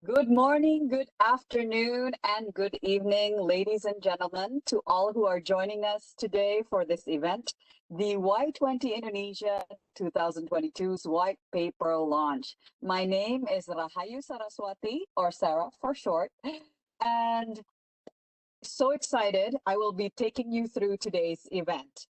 Good morning, good afternoon, and good evening, ladies and gentlemen, to all who are joining us today for this event, the Y20 Indonesia 2022's White Paper launch. My name is Rahayu Saraswati, or Sarah for short, and so excited. I will be taking you through today's event.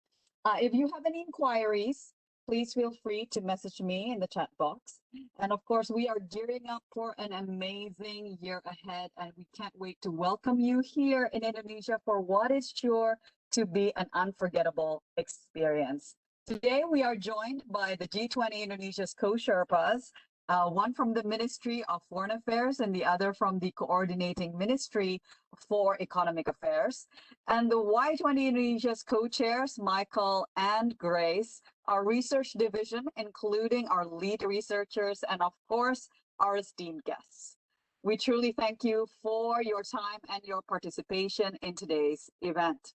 If you have any inquiries, please feel free to message me in the chat box. And of course, we are gearing up for an amazing year ahead, and we can't wait to welcome you here in Indonesia for what is sure to be an unforgettable experience. Today, we are joined by the G20 Indonesia's co-Sherpas, one from the Ministry of Foreign Affairs and the other from the Coordinating Ministry for Economic Affairs. And the Y20 Indonesia's co-chairs, Michael and Grace, our research division, including our lead researchers, and of course, our esteemed guests. We truly thank you for your time and your participation in today's event.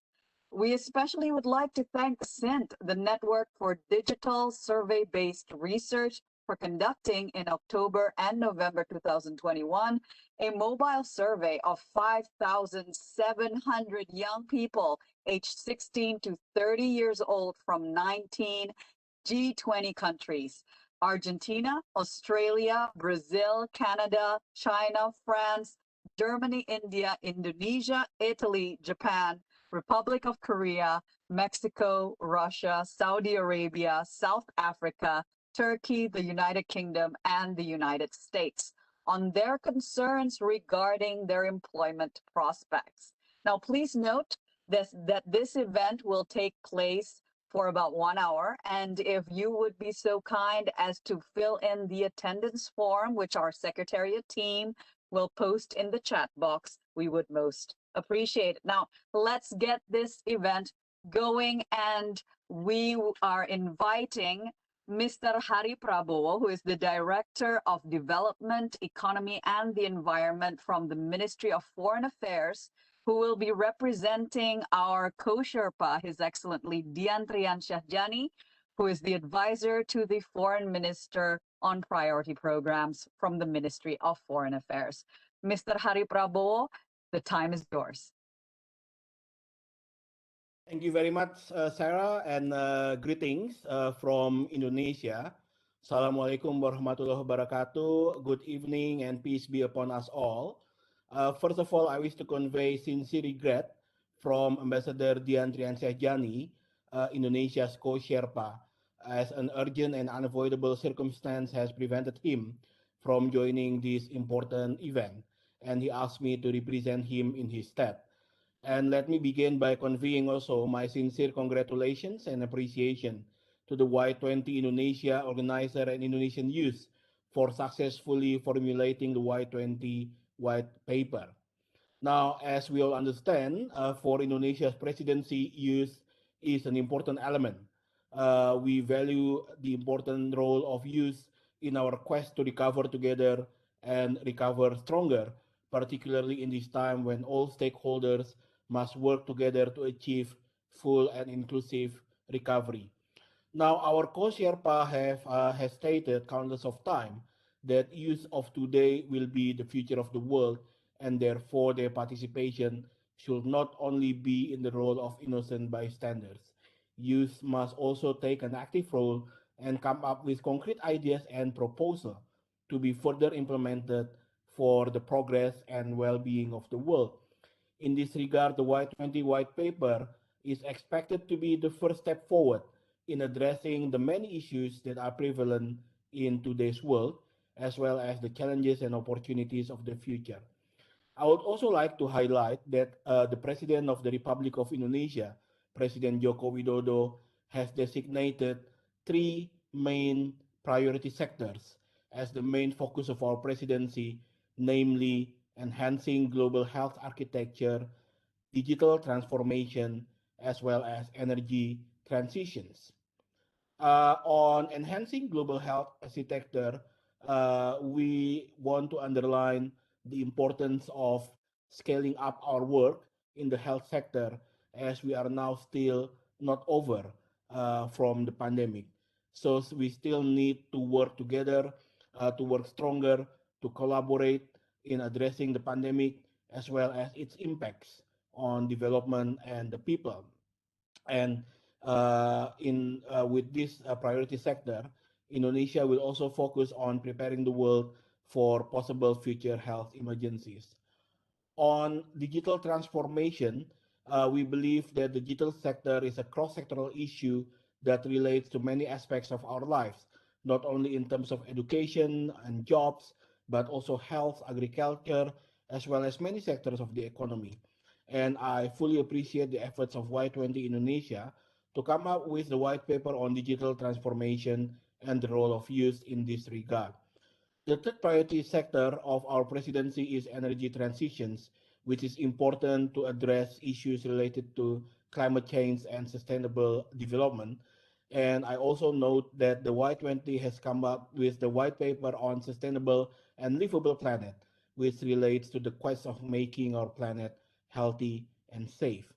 We especially would like to thank CINT, the Network for Digital Survey-Based Research, for conducting in October and November 2021 a mobile survey of 5,700 young people aged 16 to 30 years old from 19 G20 countries: Argentina, Australia, Brazil, Canada, China, France, Germany, India, Indonesia, Italy, Japan, Republic of Korea, Mexico, Russia, Saudi Arabia, South Africa, Turkey, the United Kingdom, and the United States on their concerns regarding their employment prospects. Now, please note that this event will take place for about 1 hour. And if you would be so kind as to fill in the attendance form, which our secretariat team will post in the chat box, we would most appreciate it. Now, let's get this event going. And we are inviting Mr. Hari Prabowo, who is the Director of Development, Economy, and the Environment from the Ministry of Foreign Affairs, who will be representing our co-Sherpa, His Excellency Dian Trian Syahjani, who is the advisor to the Foreign Minister on Priority Programs from the Ministry of Foreign Affairs. Mr. Hari Prabowo, the time is yours. Thank you very much, Sarah, and greetings from Indonesia. Assalamualaikum warahmatullahi wabarakatuh. Good evening and peace be upon us all. First of all, I wish to convey sincere regret from Ambassador Dian Trian Syahjani, Indonesia's co-Sherpa, as an urgent and unavoidable circumstance has prevented him from joining this important event, and he asked me to represent him in his stead. And let me begin by conveying also my sincere congratulations and appreciation to the Y20 Indonesia organizer and Indonesian youth for successfully formulating the Y20 white paper. Now, as we all understand, for Indonesia's presidency, youth is an important element. We value the important role of youth in our quest to recover together and recover stronger, particularly in this time when all stakeholders must work together to achieve full and inclusive recovery. Now, our co-Sherpa has stated countless of time that youth of today will be the future of the world, and therefore their participation should not only be in the role of innocent bystanders. Youth must also take an active role and come up with concrete ideas and proposals to be further implemented for the progress and well-being of the world. In this regard, the Y20 white paper is expected to be the first step forward in addressing the many issues that are prevalent in today's world, as well as the challenges and opportunities of the future. I would also like to highlight that the President of the Republic of Indonesia, President Joko Widodo, has designated three main priority sectors as the main focus of our presidency, namely enhancing global health architecture, digital transformation, as well as energy transitions. On enhancing global health architecture, we want to underline the importance of scaling up our work in the health sector as we are now still not over from the pandemic. So we still need to work together, to work stronger, to collaborate in addressing the pandemic as well as its impacts on development and the people. And in with this priority sector, Indonesia will also focus on preparing the world for possible future health emergencies. On digital transformation, we believe that the digital sector is a cross-sectoral issue that relates to many aspects of our lives, not only in terms of education and jobs, but also health, agriculture, as well as many sectors of the economy. And I fully appreciate the efforts of Y20 Indonesia to come up with the white paper on digital transformation and the role of youth in this regard. The third priority sector of our presidency is energy transitions, which is important to address issues related to climate change and sustainable development. And I also note that the Y20 has come up with the white paper on sustainable and livable planet, which relates to the quest of making our planet healthy and safe.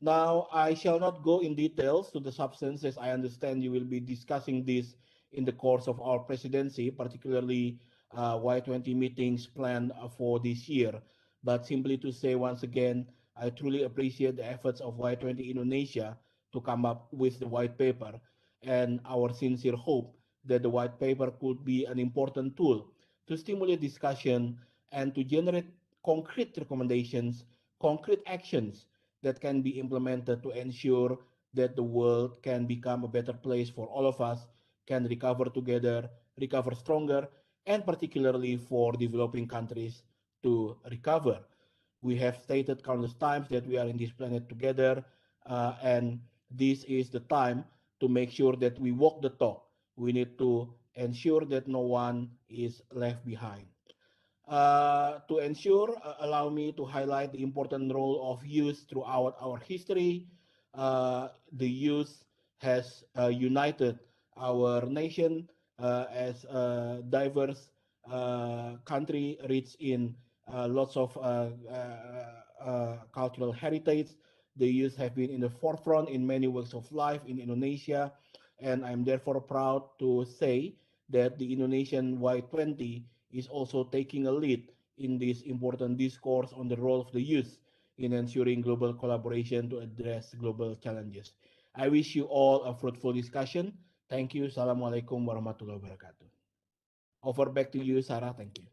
Now, I shall not go in details to the substance, as I understand you will be discussing this in the course of our presidency, particularly Y20 meetings planned for this year. But simply to say once again, I truly appreciate the efforts of Y20 Indonesia to come up with the white paper, and our sincere hope that the white paper could be an important tool to stimulate discussion and to generate concrete recommendations, concrete actions that can be implemented to ensure that the world can become a better place for all of us, can recover together, recover stronger, and particularly for developing countries to recover. We have stated countless times that we are in this planet together, and this is the time to make sure that we walk the talk. We need to ensure that no one is left behind. To ensure, allow me to highlight the important role of youth throughout our history. The youth has united our nation as a diverse country rich in lots of cultural heritage. The youth have been in the forefront in many walks of life in Indonesia, and I'm therefore proud to say that the Indonesian Y20 is also taking a lead in this important discourse on the role of the youth in ensuring global collaboration to address global challenges. I wish you all a fruitful discussion. Thank you. Assalamualaikum warahmatullahi wabarakatuh. Over back to you, Sarah. Thank you.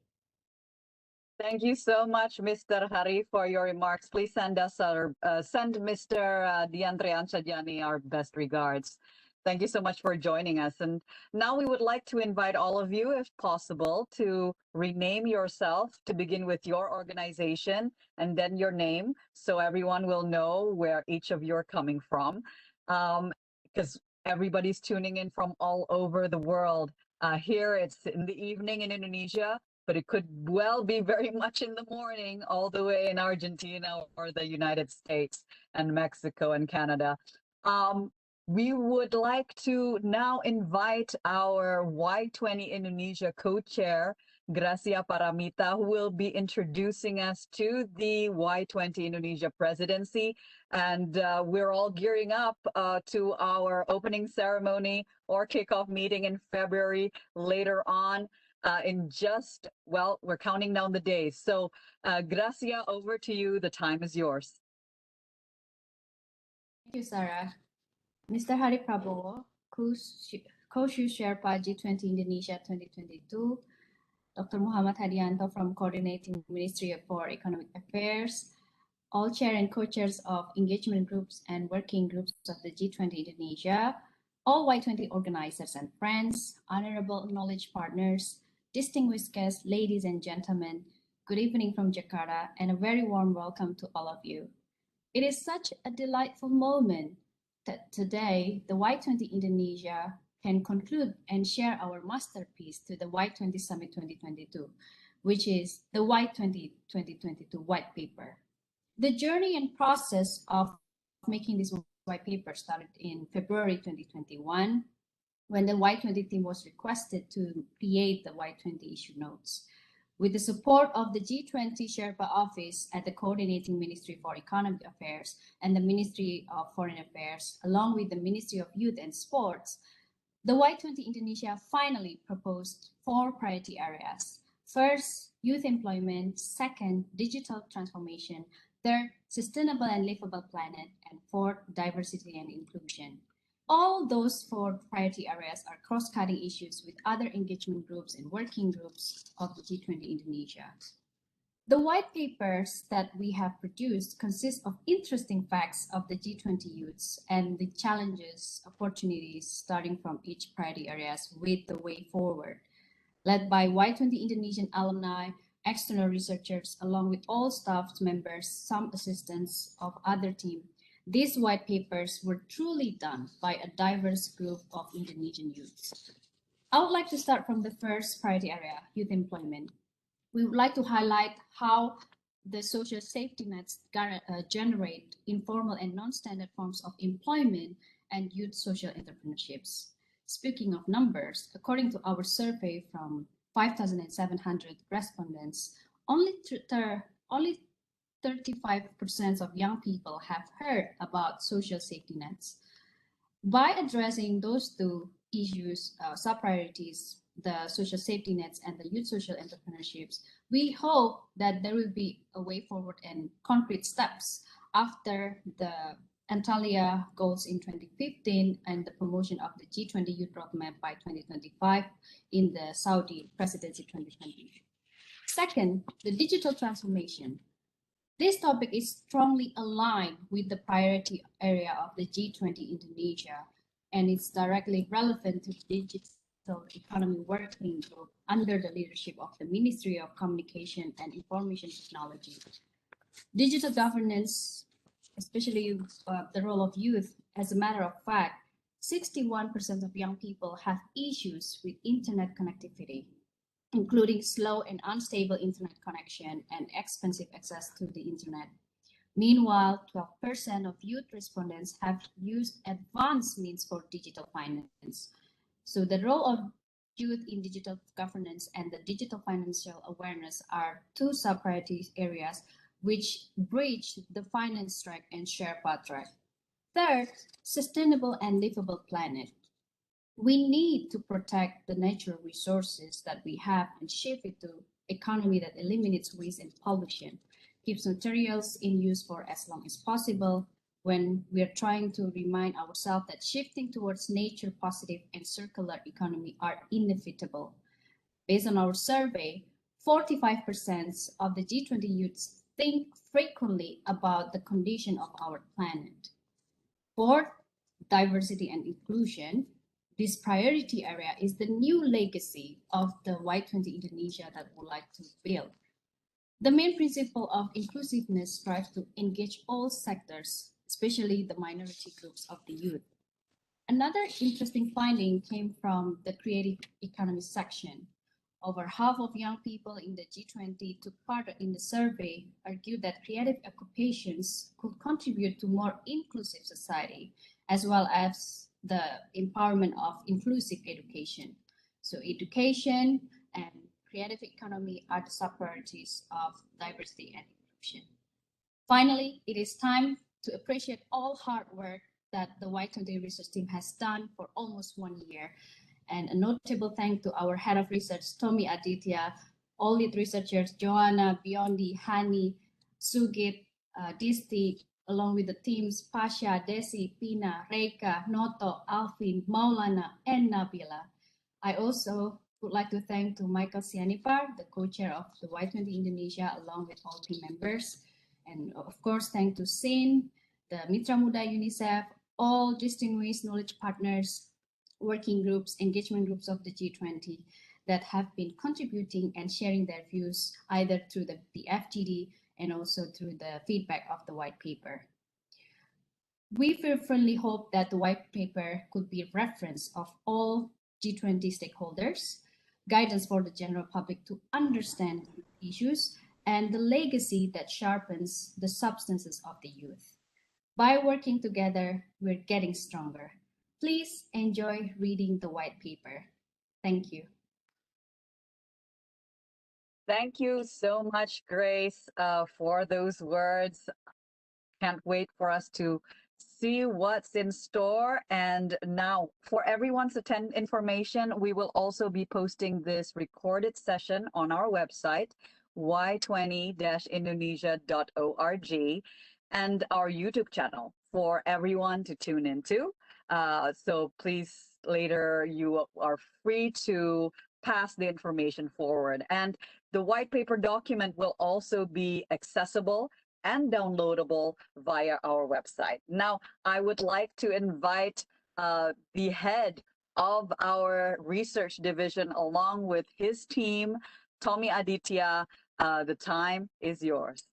Thank you so much, Mr. Hari, for your remarks. Please send us send Mr. Diandrean Sajani our best regards. Thank you so much for joining us. And now we would like to invite all of you, if possible, to rename yourself, to begin with your organization and then your name, so everyone will know where each of you are coming from. Because everybody's tuning in from all over the world. Here it's in the evening in Indonesia, but it could well be very much in the morning, all the way in Argentina or the United States and Mexico and Canada. We would like to now invite our Y20 Indonesia co-chair, Gracia Paramita, who will be introducing us to the Y20 Indonesia presidency. And we're all gearing up to our opening ceremony or kickoff meeting in February later on. In just, well, we're counting down the days. So Gracia, over to you. The time is yours. Thank you, Sarah. Mr. Hari Prabowo, Co-Chief Sherpa G20 Indonesia 2022, Dr. Muhammad Hadianto from Coordinating Ministry for Economic Affairs, all chair and co-chairs of engagement groups and working groups of the G20 Indonesia, all Y20 organizers and friends, honorable acknowledged partners, distinguished guests, ladies and gentlemen, good evening from Jakarta, and a very warm welcome to all of you. It is such a delightful moment that today the Y20 Indonesia can conclude and share our masterpiece to the Y20 Summit 2022, which is the Y20 2022 White Paper. The journey and process of making this white paper started in February 2021, when the Y20 team was requested to create the Y20 issue notes. With the support of the G20 Sherpa office at the Coordinating Ministry for Economic Affairs and the Ministry of Foreign Affairs, along with the Ministry of Youth and Sports, the Y20 Indonesia finally proposed 4 priority areas First, youth employment. Second, digital transformation. Third, sustainable and livable planet. And fourth, diversity and inclusion. All those four priority areas are cross-cutting issues with other engagement groups and working groups of the G20 Indonesia. The white papers that we have produced consist of interesting facts of the G20 youths and the challenges, opportunities starting from each priority areas with the way forward. Led by Y20 Indonesian alumni, external researchers, along with all staff members, some assistants of other team, these white papers were truly done by a diverse group of Indonesian youths. I would like to start from the first priority area, youth employment. We would like to highlight how the social safety nets generate informal and non-standard forms of employment and youth social entrepreneurships. Speaking of numbers, according to our survey from 5,700 respondents, only 35% of young people have heard about social safety nets. By addressing those two issues, sub-priorities, the social safety nets and the youth social entrepreneurships, we hope that there will be a way forward and concrete steps after the Antalya goals in 2015 and the promotion of the G20 Youth Roadmap by 2025 in the Saudi Presidency 2020. Second, the digital transformation. This topic is strongly aligned with the priority area of the G20 Indonesia, and it's directly relevant to the Digital Economy Working Group under the leadership of the Ministry of Communication and Information Technology. Digital governance, especially the role of youth, as a matter of fact, 61% of young people have issues with internet connectivity, including slow and unstable internet connection and expensive access to the internet. Meanwhile, 12% of youth respondents have used advanced means for digital finance. So the role of youth in digital governance and the digital financial awareness are two sub-priority areas which bridge the finance track and Sherpa track. Third, sustainable and livable planet. We need to protect the natural resources that we have and shift it to economy that eliminates waste and pollution, keeps materials in use for as long as possible, when we are trying to remind ourselves that shifting towards nature positive and circular economy are inevitable. Based on our survey, 45% of the G20 youths think frequently about the condition of our planet. Fourth, diversity and inclusion. This priority area is the new legacy of the Y20 Indonesia that we would like to build. The main principle of inclusiveness strives to engage all sectors, especially the minority groups of the youth. Another interesting finding came from the creative economy section. Over half of young people in the G20 took part in the survey argued that creative occupations could contribute to more inclusive society, as well as the empowerment of inclusive education. So education and creative economy are the sub-priorities of diversity and inclusion. Finally, it is time to appreciate all hard work that the Y20 research team has done for almost 1 year. And a notable thank to our head of research, Tommy Aditya, all lead researchers, Joanna, Biondi, Hani, Sugit, Disti, along with the teams, Pasha, Desi, Pina, Reika, Noto, Alvin, Maulana, and Nabila. I also would like to thank to Michael Sianipar, the co-chair of the Y20 Indonesia, along with all team members. And of course, thank to SIN, the Mitra Muda UNICEF, all distinguished knowledge partners, working groups, engagement groups of the G20 that have been contributing and sharing their views either through the FGD and also through the feedback of the white paper. We fervently hope that the white paper could be a reference of all G20 stakeholders, guidance for the general public to understand issues, and the legacy that sharpens the substances of the youth. By working together, we're getting stronger. Please enjoy reading the white paper. Thank you. Thank you so much, Grace, for those words. Can't wait for us to see what's in store. And now, for everyone's information, we will also be posting this recorded session on our website, y20-indonesia.org, and our YouTube channel for everyone to tune into. So please, later, you are free to pass the information forward. And the white paper document will also be accessible and downloadable via our website. Now, I would like to invite the head of our research division along with his team, Tommy Aditya. The time is yours.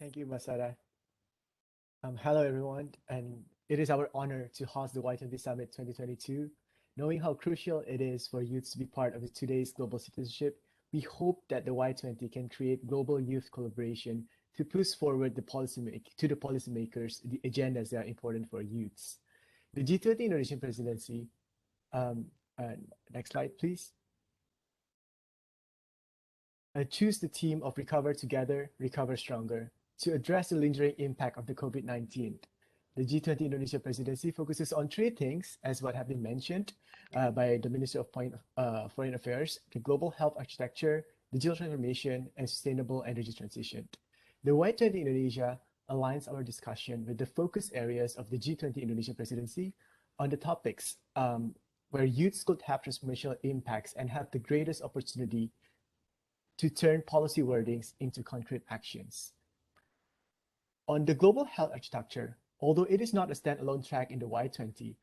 Thank you, Masara. Hello, everyone, and it is our honor to host the Y20 Summit 2022. Knowing how crucial it is for youth to be part of today's global citizenship, we hope that the Y20 can create global youth collaboration to push forward the policymakers the agendas that are important for youths. The G20 Indonesian presidency, next slide, please. Choose the theme of Recover Together, Recover Stronger to address the lingering impact of the COVID-19. The G20 Indonesia presidency focuses on three things, as what have been mentioned by the Minister of Foreign Affairs: the global health architecture, digital transformation, and sustainable energy transition. The Y20 Indonesia aligns our discussion with the focus areas of the G20 Indonesian presidency on the topics where youths could have transformational impacts and have the greatest opportunity to turn policy wordings into concrete actions. On the global health architecture, although it is not a standalone track in the Y20,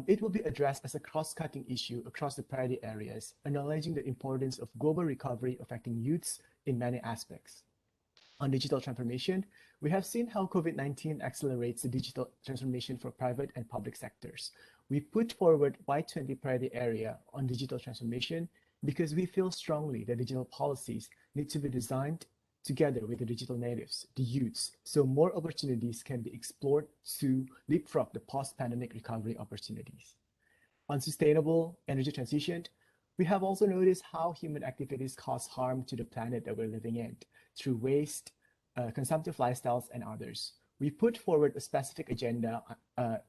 it will be addressed as a cross-cutting issue across the priority areas, acknowledging the importance of global recovery affecting youths in many aspects. On digital transformation, we have seen how COVID-19 accelerates the digital transformation for private and public sectors. We put forward Y20 priority area on digital transformation because we feel strongly that digital policies need to be designed together with the digital natives, the youths, so more opportunities can be explored to leapfrog the post-pandemic recovery opportunities. On sustainable energy transition, we have also noticed how human activities cause harm to the planet that we're living in through waste, consumptive lifestyles, and others. We put forward a specific agenda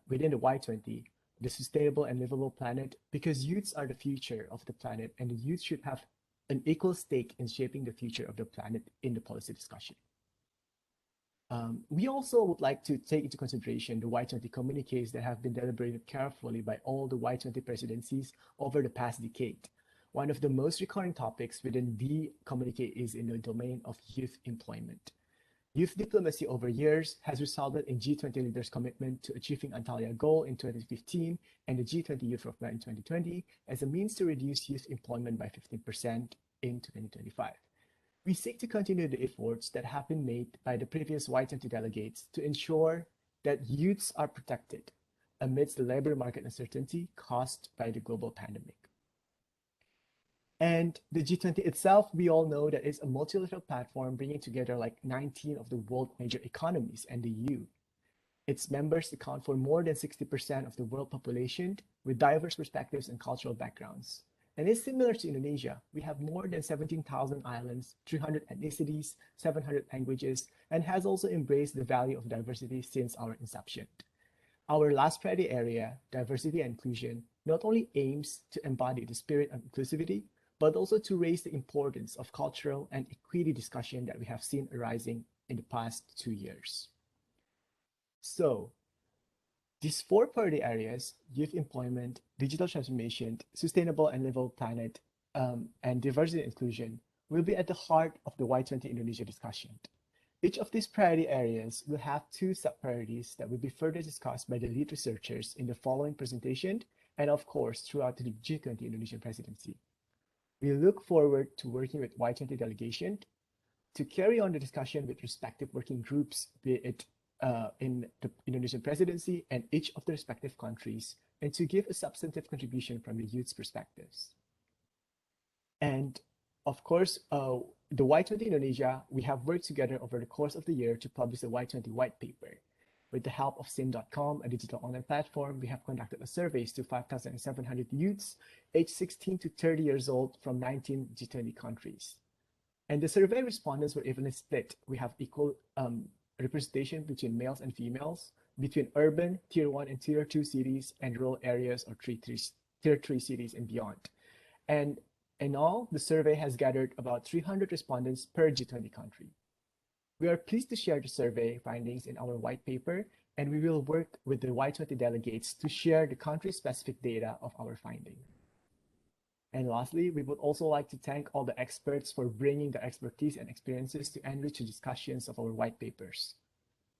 within the Y20, the Sustainable and Livable Planet, because youths are the future of the planet, and the youth should have an equal stake in shaping the future of the planet in the policy discussion. We also would like to take into consideration the Y20 communiques that have been deliberated carefully by all the Y20 presidencies over the past decade. One of the most recurring topics within the communique is in the domain of youth employment. Youth diplomacy over years has resulted in G20 leaders' commitment to achieving Antalya goal in 2015 and the G20 Youth Roadmap in 2020 as a means to reduce youth employment by 15% in 2025. We seek to continue the efforts that have been made by the previous Y20 delegates to ensure that youths are protected amidst the labor market uncertainty caused by the global pandemic. And the G20 itself, we all know that it's a multilateral platform bringing together like 19 of the world's major economies and the EU. Its members account for more than 60% of the world population with diverse perspectives and cultural backgrounds. And it's similar to Indonesia. We have more than 17,000 islands, 300 ethnicities, 700 languages, and has also embraced the value of diversity since our inception. Our last priority area, diversity and inclusion, not only aims to embody the spirit of inclusivity, but also to raise the importance of cultural and equity discussion that we have seen arising in the past 2 years. So, these four priority areas, youth employment, digital transformation, sustainable and livable planet, and diversity and inclusion, will be at the heart of the Y20 Indonesia discussion. Each of these priority areas will have two sub-priorities that will be further discussed by the lead researchers in the following presentation, and of course, throughout the G20 Indonesian presidency. We look forward to working with Y20 delegation to carry on the discussion with respective working groups, be it in the Indonesian presidency and each of the respective countries, and to give a substantive contribution from the youth's perspectives. And of course, the Y20 Indonesia, we have worked together over the course of the year to publish the Y20 white paper. With the help of sin.com, a digital online platform, we have conducted surveys to 5,700 youths aged 16 to 30 years old from 19 G20 countries. And the survey respondents were evenly split. We have equal representation between males and females, between urban, Tier 1 and Tier 2 cities, and rural areas or Tier 3 cities and beyond. And in all, the survey has gathered about 300 respondents per G20 country. We are pleased to share the survey findings in our white paper, and we will work with the Y20 delegates to share the country-specific data of our findings. And lastly, we would also like to thank all the experts for bringing their expertise and experiences to enrich the discussions of our white papers.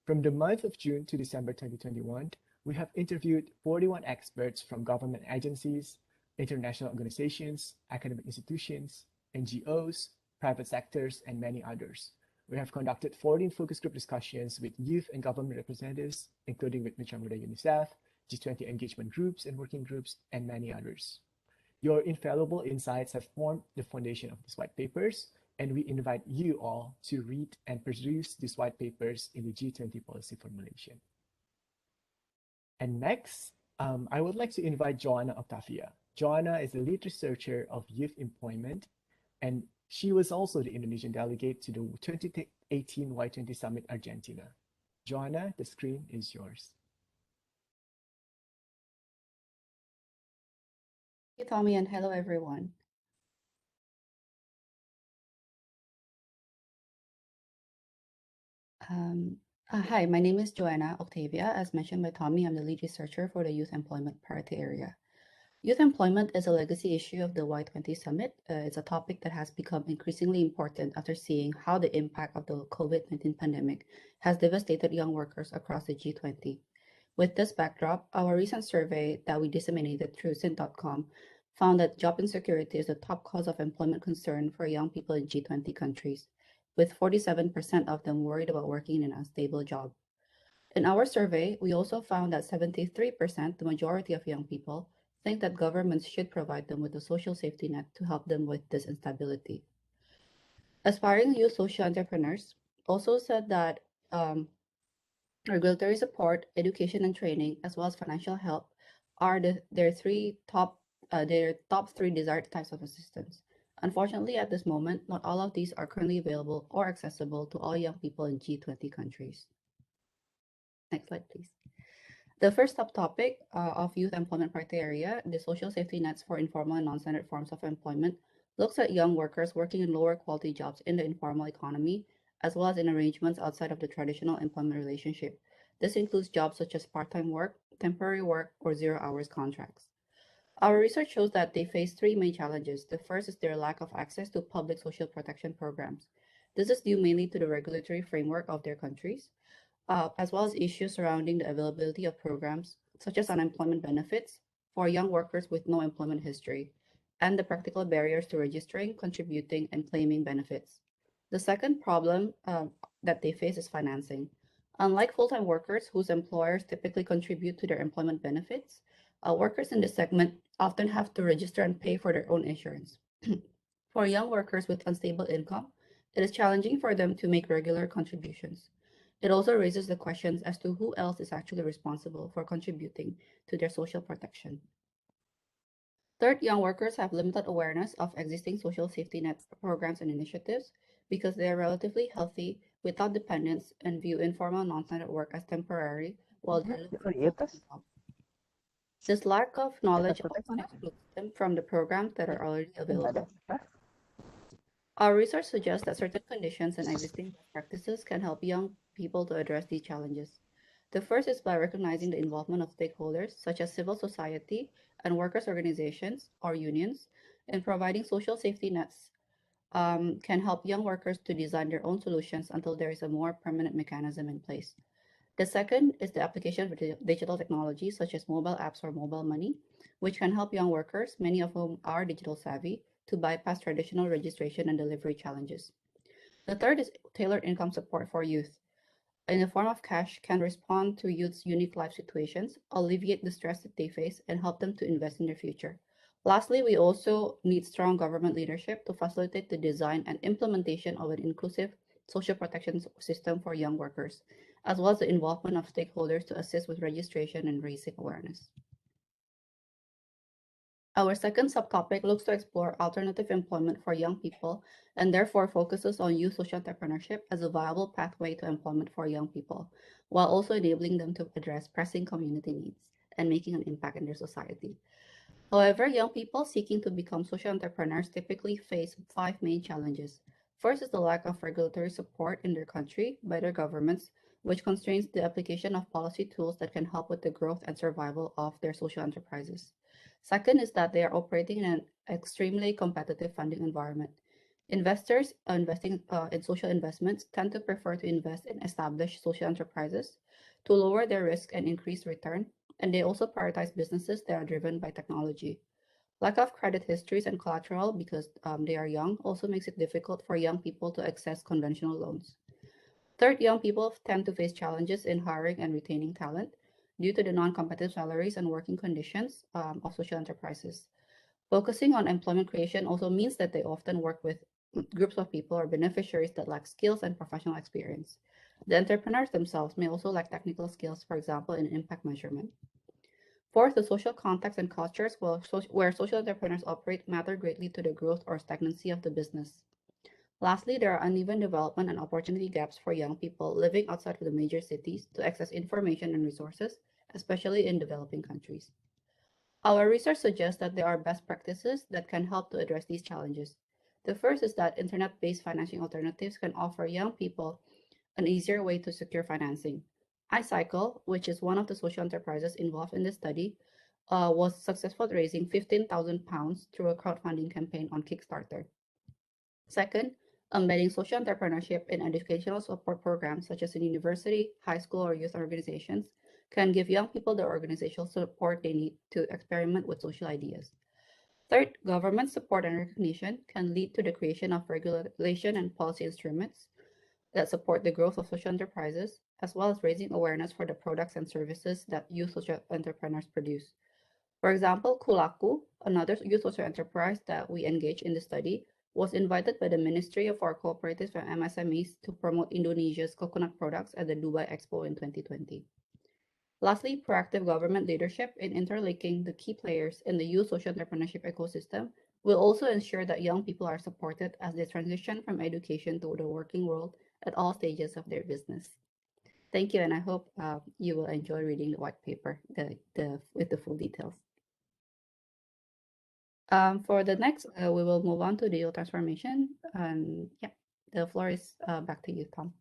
From the month of June to December 2021, we have interviewed 41 experts from government agencies, international organizations, academic institutions, NGOs, private sectors, and many others. We have conducted 14 focus group discussions with youth and government representatives, including with Mitra Muda UNICEF, G20 engagement groups and working groups, and many others. Your infallible insights have formed the foundation of these white papers, and we invite you all to read and peruse these white papers in the G20 policy formulation. And next, I would like to invite Joanna Octavia. Joanna is the lead researcher of youth employment, and she was also the Indonesian delegate to the 2018 Y20 Summit Argentina. Joanna, the screen is yours. Thank you, Tommy, and hello, everyone. Hi, my name is Joanna Octavia. As mentioned by Tommy, I'm the lead researcher for the Youth Employment Priority Area. Youth employment is a legacy issue of the Y20 Summit. It's a topic that has become increasingly important after seeing how the impact of the COVID-19 pandemic has devastated young workers across the G20. With this backdrop, our recent survey that we disseminated through Sint.com found that job insecurity is the top cause of employment concern for young people in G20 countries, with 47% of them worried about working in an unstable job. In our survey, we also found that 73%, the majority of young people, think that governments should provide them with a social safety net to help them with this instability. Aspiring youth social entrepreneurs also said that regulatory support, education and training, as well as financial help are their top three desired types of assistance. Unfortunately, at this moment, not all of these are currently available or accessible to all young people in G20 countries. Next slide, please. The first subtopic of youth employment criteria, the social safety nets for informal and non-standard forms of employment, looks at young workers working in lower quality jobs in the informal economy, as well as in arrangements outside of the traditional employment relationship. This includes jobs such as part-time work, temporary work, or 0 hours contracts. Our research shows that they face three main challenges. The first is their lack of access to public social protection programs. This is due mainly to the regulatory framework of their countries, as well as issues surrounding the availability of programs such as unemployment benefits for young workers with no employment history, and the practical barriers to registering, contributing, and claiming benefits. The second problem that they face is financing. Unlike full-time workers whose employers typically contribute to their employment benefits, workers in this segment often have to register and pay for their own insurance. For young workers with unstable income, it is challenging for them to make regular contributions. It also raises the questions as to who else is actually responsible for contributing to their social protection. Third, young workers have limited awareness of existing social safety net programs and initiatives because they are relatively healthy, without dependents, and view informal non-standard work as temporary while they look for a full-time job. This lack of knowledge often excludes them from the programs that are already available. Our research suggests that certain conditions and existing best practices can help young people to address these challenges. The first is by recognizing the involvement of stakeholders, such as civil society and workers' organizations or unions, in providing social safety nets can help young workers to design their own solutions until there is a more permanent mechanism in place. The second is the application of digital technology, such as mobile apps or mobile money, which can help young workers, many of whom are digital savvy, to bypass traditional registration and delivery challenges. The third is tailored income support for youth. In the form of cash, can respond to youth's unique life situations, alleviate the stress that they face, and help them to invest in their future. Lastly, we also need strong government leadership to facilitate the design and implementation of an inclusive social protection system for young workers, as well as the involvement of stakeholders to assist with registration and raising awareness. Our second subtopic looks to explore alternative employment for young people and therefore focuses on youth social entrepreneurship as a viable pathway to employment for young people. while also enabling them to address pressing community needs and making an impact in their society. However, young people seeking to become social entrepreneurs typically face five main challenges. First is the lack of regulatory support in their country by their governments, which constrains the application of policy tools that can help with the growth and survival of their social enterprises. Second is that they are operating in an extremely competitive funding environment. Investors investing in social investments tend to prefer to invest in established social enterprises to lower their risk and increase return, and they also prioritize businesses that are driven by technology. Lack of credit histories and collateral because they are young also makes it difficult for young people to access conventional loans. Third, young people tend to face challenges in hiring and retaining talent due to the non-competitive salaries and working conditions of social enterprises. Focusing on employment creation also means that they often work with groups of people or beneficiaries that lack skills and professional experience. The entrepreneurs themselves may also lack technical skills, for example, in impact measurement. Fourth, the social context and cultures where social entrepreneurs operate matter greatly to the growth or stagnancy of the business. Lastly, there are uneven development and opportunity gaps for young people living outside of the major cities to access information and resources, especially in developing countries. Our research suggests that there are best practices that can help to address these challenges. The first is that internet-based financing alternatives can offer young people an easier way to secure financing. iCycle, which is one of the social enterprises involved in this study, was successful at raising £15,000 through a crowdfunding campaign on Kickstarter. Second, embedding social entrepreneurship in educational support programs such as in university, high school, or youth organizations can give young people the organizational support they need to experiment with social ideas. Third, government support and recognition can lead to the creation of regulation and policy instruments that support the growth of social enterprises, as well as raising awareness for the products and services that youth social entrepreneurs produce. For example, Kulaku, another youth social enterprise that we engaged in the study, was invited by the Ministry for Cooperatives and MSMEs to promote Indonesia's coconut products at the Dubai Expo in 2020. Lastly, proactive government leadership in interlinking the key players in the youth social entrepreneurship ecosystem will also ensure that young people are supported as they transition from education to the working world at all stages of their business. Thank you, and I hope you will enjoy reading the white paper with the full details. For the next, we will move on to digital transformation. And yeah, the floor is back to you, Tom.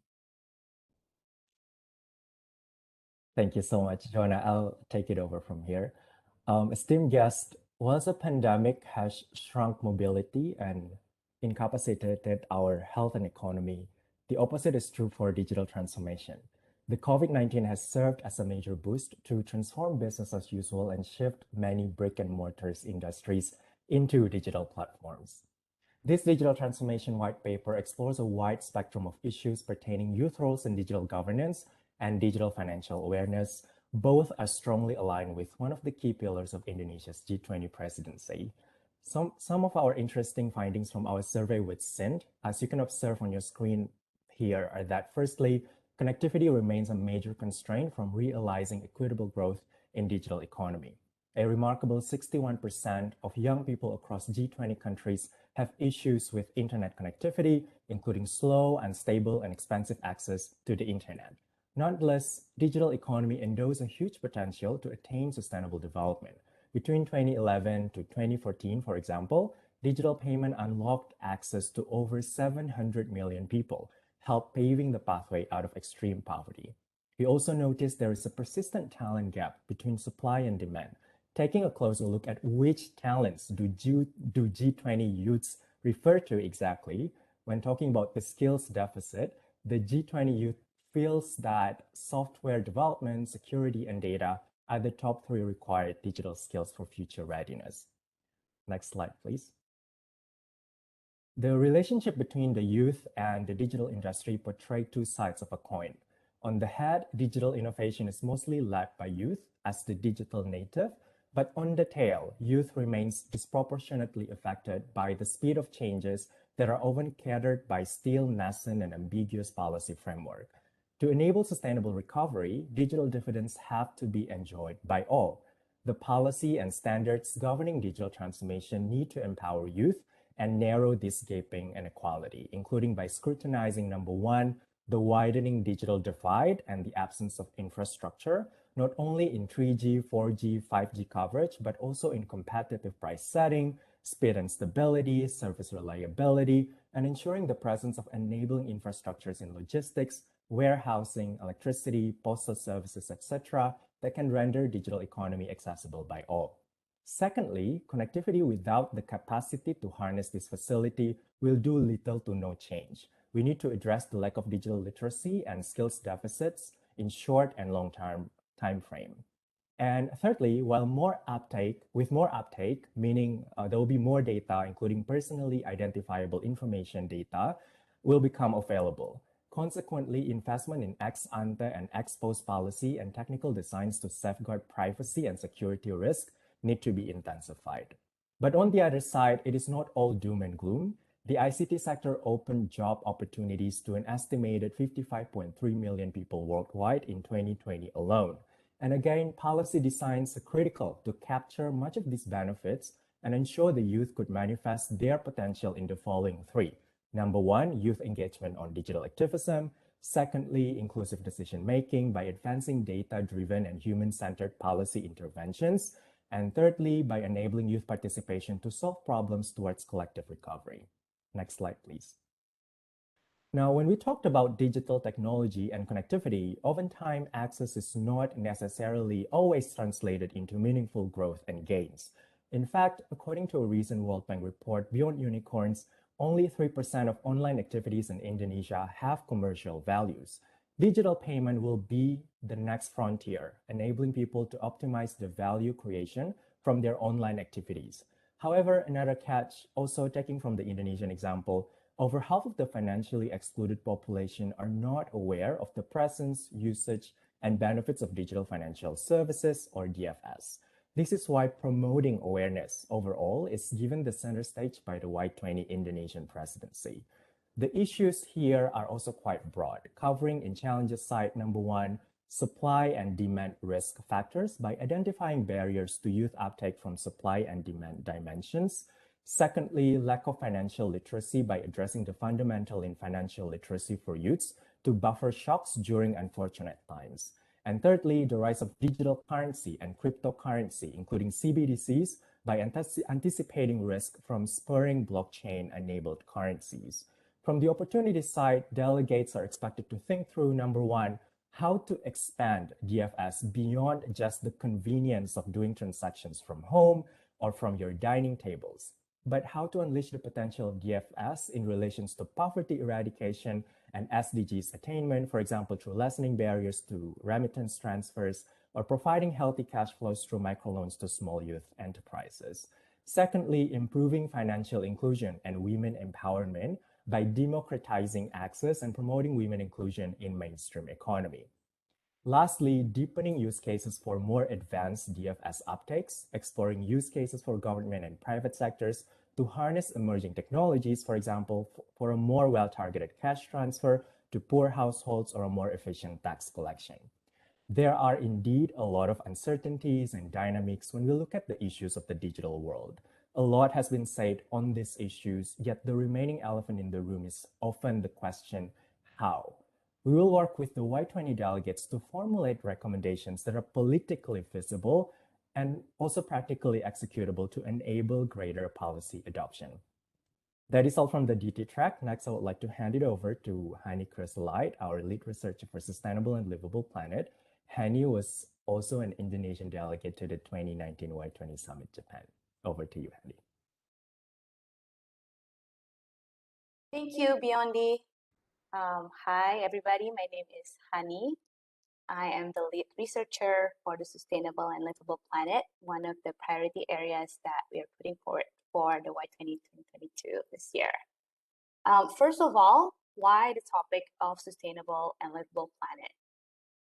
Thank you so much, Joanna. I'll take it over from here. Esteemed guest, whilst the pandemic has shrunk mobility and incapacitated our health and economy, the opposite is true for digital transformation. The COVID-19 has served as a major boost to transform business as usual and shift many brick and mortar industries into digital platforms. This digital transformation white paper explores a wide spectrum of issues pertaining youth roles in digital governance and digital financial awareness. Both are strongly aligned with one of the key pillars of Indonesia's G20 presidency. Some of our interesting findings from our survey with SIND, as you can observe on your screen here, are that firstly, connectivity remains a major constraint from realizing equitable growth in digital economy. A remarkable 61% of young people across G20 countries have issues with internet connectivity, including slow, unstable, and expensive access to the internet. Nonetheless, digital economy endows a huge potential to attain sustainable development. Between 2011 to 2014, for example, digital payment unlocked access to over 700 million people, helped paving the pathway out of extreme poverty. We also noticed there is a persistent talent gap between supply and demand. Taking a closer look at which talents do G20 youths refer to exactly, when talking about the skills deficit, the G20 youth feels that software development, security, and data are the top three required digital skills for future readiness. Next slide, please. The relationship between the youth and the digital industry portray two sides of a coin. On the head, digital innovation is mostly led by youth as the digital native, but on the tail, youth remains disproportionately affected by the speed of changes that are often catered by still nascent and ambiguous policy framework. To enable sustainable recovery, digital dividends have to be enjoyed by all. The policy and standards governing digital transformation need to empower youth and narrow this gaping inequality, including by scrutinizing number one, the widening digital divide and the absence of infrastructure, not only in 3G, 4G, 5G coverage, but also in competitive price setting, speed and stability, service reliability, and ensuring the presence of enabling infrastructures in logistics, warehousing, electricity, postal services, etc., that can render digital economy accessible by all. Secondly, connectivity without the capacity to harness this facility will do little to no change. We need to address the lack of digital literacy and skills deficits in short and long-term time frame. And thirdly, with more uptake, meaning there will be more data, including personally identifiable information data, will become available. Consequently, investment in ex ante and ex post policy and technical designs to safeguard privacy and security risk need to be intensified. But on the other side, it is not all doom and gloom. The ICT sector opened job opportunities to an estimated 55.3 million people worldwide in 2020 alone. And again, policy designs are critical to capture much of these benefits and ensure the youth could manifest their potential in the following three. Number one, youth engagement on digital activism. Secondly, inclusive decision-making by advancing data-driven and human-centered policy interventions. And thirdly, by enabling youth participation to solve problems towards collective recovery. Next slide, please. Now, when we talked about digital technology and connectivity, oftentimes access is not necessarily always translated into meaningful growth and gains. In fact, according to a recent World Bank report, Beyond Unicorns, only 3% of online activities in Indonesia have commercial values. Digital payment will be the next frontier, enabling people to optimize the value creation from their online activities. However, another catch, also taking from the Indonesian example, over half of the financially excluded population are not aware of the presence, usage, and benefits of digital financial services, or DFS. This is why promoting awareness overall is given the center stage by the Y20 Indonesian presidency. The issues here are also quite broad, covering in challenges side number one, supply and demand risk factors by identifying barriers to youth uptake from supply and demand dimensions. Secondly, lack of financial literacy by addressing the fundamental in financial literacy for youths to buffer shocks during unfortunate times. And thirdly, the rise of digital currency and cryptocurrency, including CBDCs, by anticipating risk from spurring blockchain-enabled currencies. From the opportunity side, delegates are expected to think through, number one, how to expand DFS beyond just the convenience of doing transactions from home or from your dining tables, but how to unleash the potential of DFS in relations to poverty eradication and SDGs attainment, for example, through lessening barriers to remittance transfers or providing healthy cash flows through microloans to small youth enterprises. Secondly, improving financial inclusion and women empowerment by democratizing access and promoting women inclusion in mainstream economy. Lastly, deepening use cases for more advanced DFS uptakes, exploring use cases for government and private sectors to harness emerging technologies, for example, for a more well-targeted cash transfer to poor households or a more efficient tax collection. There are indeed a lot of uncertainties and dynamics when we look at the issues of the digital world. A lot has been said on these issues, yet the remaining elephant in the room is often the question, how? We will work with the Y20 delegates to formulate recommendations that are politically feasible and also practically executable to enable greater policy adoption. That is all from the DT track. Next, I would like to hand it over to Hani Chrysolite, our lead researcher for Sustainable and Livable Planet. Hani was also an Indonesian delegate to the 2019 Y20 Summit, Japan. Over to you, Hani. Thank you, Biondi. Hi, everybody. My name is Hani. I am the lead researcher for the Sustainable and Livable Planet, one of the priority areas that we are putting forward for the Y20 2022 this year. First of all, why the topic of Sustainable and Livable Planet?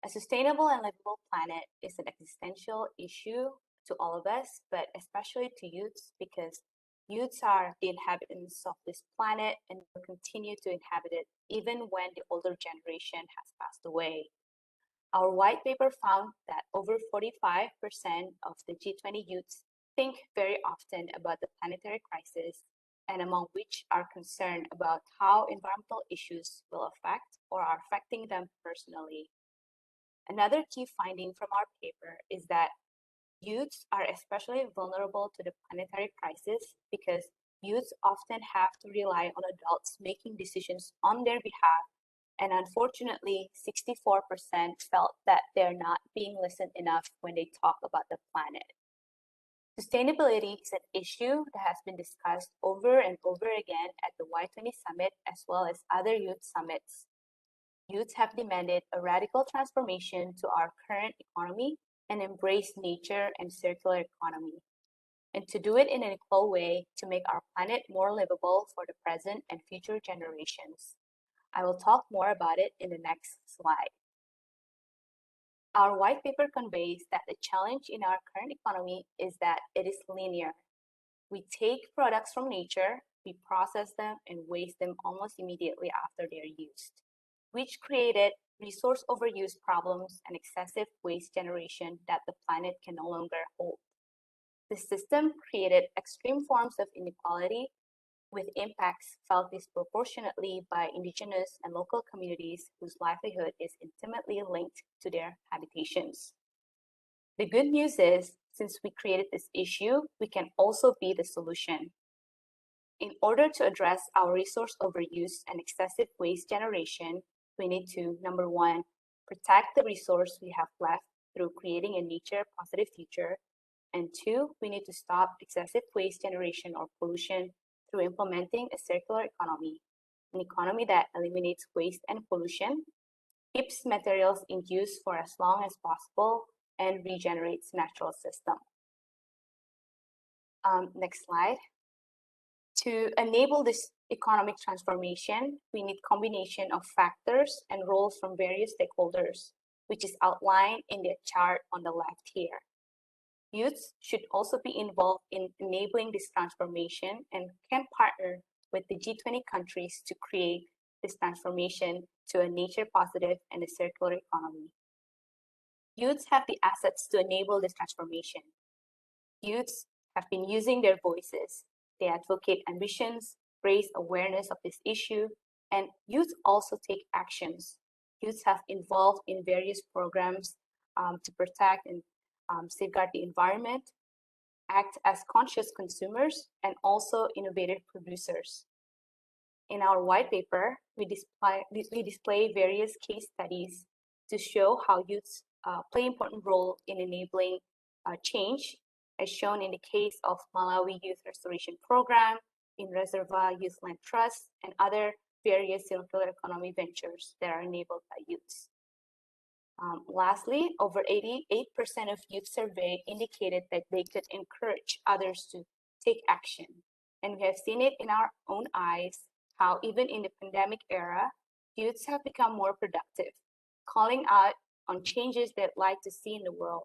A sustainable and livable planet is an existential issue to all of us, but especially to youths, because youths are the inhabitants of this planet and will continue to inhabit it even when the older generation has passed away. Our white paper found that over 45% of the G20 youths think very often about the planetary crisis and among which are concerned about how environmental issues will affect or are affecting them personally. Another key finding from our paper is that youths are especially vulnerable to the planetary crisis because youths often have to rely on adults making decisions on their behalf, and unfortunately, 64% felt that they're not being listened enough when they talk about the planet. Sustainability is an issue that has been discussed over and over again at the Y20 Summit as well as other youth summits. Youths have demanded a radical transformation to our current economy and embrace nature and circular economy, and to do it in an equal way to make our planet more livable for the present and future generations. I will talk more about it in the next slide. Our white paper conveys that the challenge in our current economy is that it is linear. We take products from nature, we process them, and waste them almost immediately after they're used, which created resource overuse problems and excessive waste generation that the planet can no longer hold. The system created extreme forms of inequality with impacts felt disproportionately by indigenous and local communities whose livelihood is intimately linked to their habitations. The good news is, since we created this issue, we can also be the solution. In order to address our resource overuse and excessive waste generation, we need to, number one, protect the resource we have left through creating a nature-positive future, and two, we need to stop excessive waste generation or pollution through implementing a circular economy, an economy that eliminates waste and pollution, keeps materials in use for as long as possible, and regenerates natural system. Next slide. To enable this economic transformation, we need combination of factors and roles from various stakeholders, which is outlined in the chart on the left here. Youths should also be involved in enabling this transformation and can partner with the G20 countries to create this transformation to a nature-positive and a circular economy. Youths have the assets to enable this transformation. Youths have been using their voices. They advocate ambitions, raise awareness of this issue, and youth also take actions. Youths have involved in various programs to protect and safeguard the environment, act as conscious consumers, and also innovative producers. In our white paper, we display various case studies to show how youths play an important role in enabling change, as shown in the case of Malawi Youth Restoration Program, in Reservoir Youth Land Trust, and other various circular economy ventures that are enabled by youths. Lastly, over 88% of youth surveyed indicated that they could encourage others to take action. And we have seen it in our own eyes, how even in the pandemic era, youths have become more productive, calling out on changes they'd like to see in the world.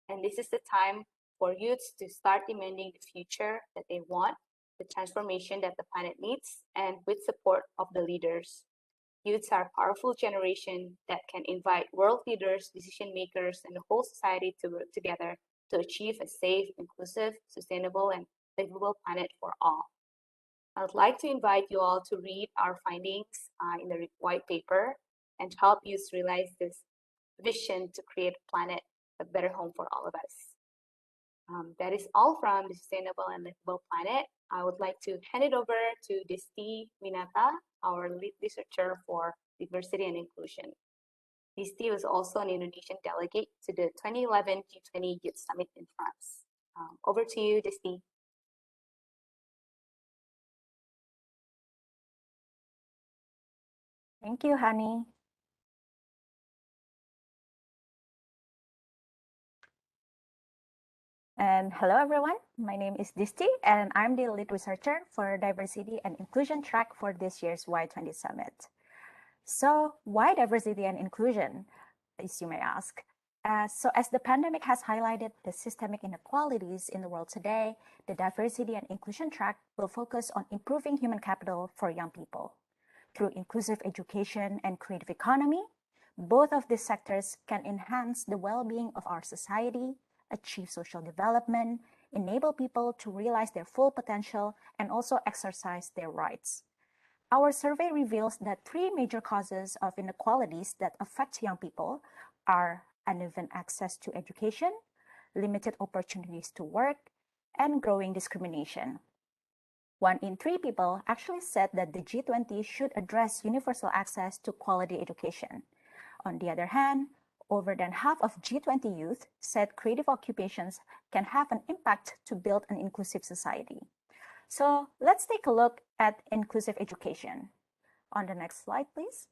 And this is the time for youths to start demanding the future that they want, the transformation that the planet needs, and with support of the leaders. Youths are a powerful generation that can invite world leaders, decision makers, and the whole society to work together to achieve a safe, inclusive, sustainable, and livable planet for all. I would like to invite you all to read our findings in the white paper and help youths realize this vision to create a planet, a better home for all of us. That is all from the Sustainable and Livable Planet. I would like to hand it over to Disti Winata, our lead researcher for diversity and inclusion. Disti was also an Indonesian delegate to the 2011 G20 Youth Summit in France. Over to you, Disti. Thank you, Hani. And hello, everyone. My name is Disti, and I'm the lead researcher for diversity and inclusion track for this year's Y20 Summit. So why diversity and inclusion, as you may ask? So as the pandemic has highlighted the systemic inequalities in the world today, the diversity and inclusion track will focus on improving human capital for young people. Through inclusive education and creative economy, both of these sectors can enhance the well-being of our society, achieve social development, enable people to realize their full potential, and also exercise their rights. Our survey reveals that three major causes of inequalities that affect young people are uneven access to education, limited opportunities to work, and growing discrimination. 1 in 3 people actually said that the G20 should address universal access to quality education. On the other hand, over than half of G20 youth said creative occupations can have an impact to build an inclusive society. So let's take a look at inclusive education. On the next slide, please.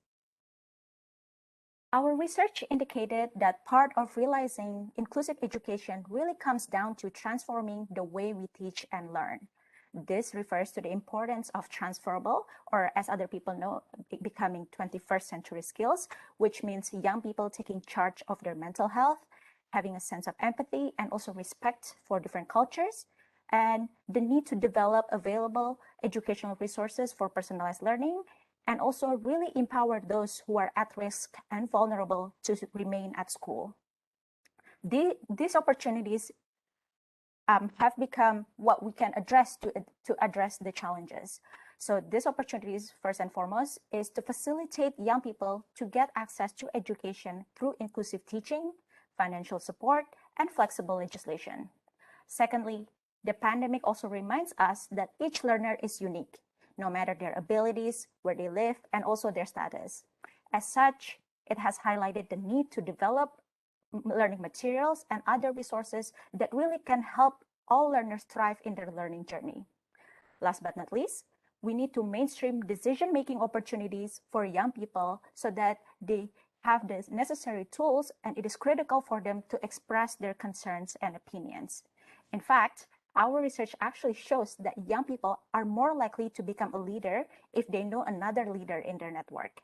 Our research indicated that part of realizing inclusive education really comes down to transforming the way we teach and learn. This refers to the importance of transferable, or as other people know, becoming 21st century skills, which means young people taking charge of their mental health, having a sense of empathy, and also respect for different cultures, and the need to develop available educational resources for personalized learning, and also really empower those who are at risk and vulnerable to remain at school. These opportunities have become what we can address to address the challenges. So these opportunities, first and foremost, is to facilitate young people to get access to education through inclusive teaching, financial support, and flexible legislation. Secondly, the pandemic also reminds us that each learner is unique, no matter their abilities, where they live, and also their status. As such, it has highlighted the need to develop learning materials and other resources that really can help all learners thrive in their learning journey. Last but not least, we need to mainstream decision-making opportunities for young people so that they have the necessary tools, and it is critical for them to express their concerns and opinions. In fact, our research actually shows that young people are more likely to become a leader if they know another leader in their network.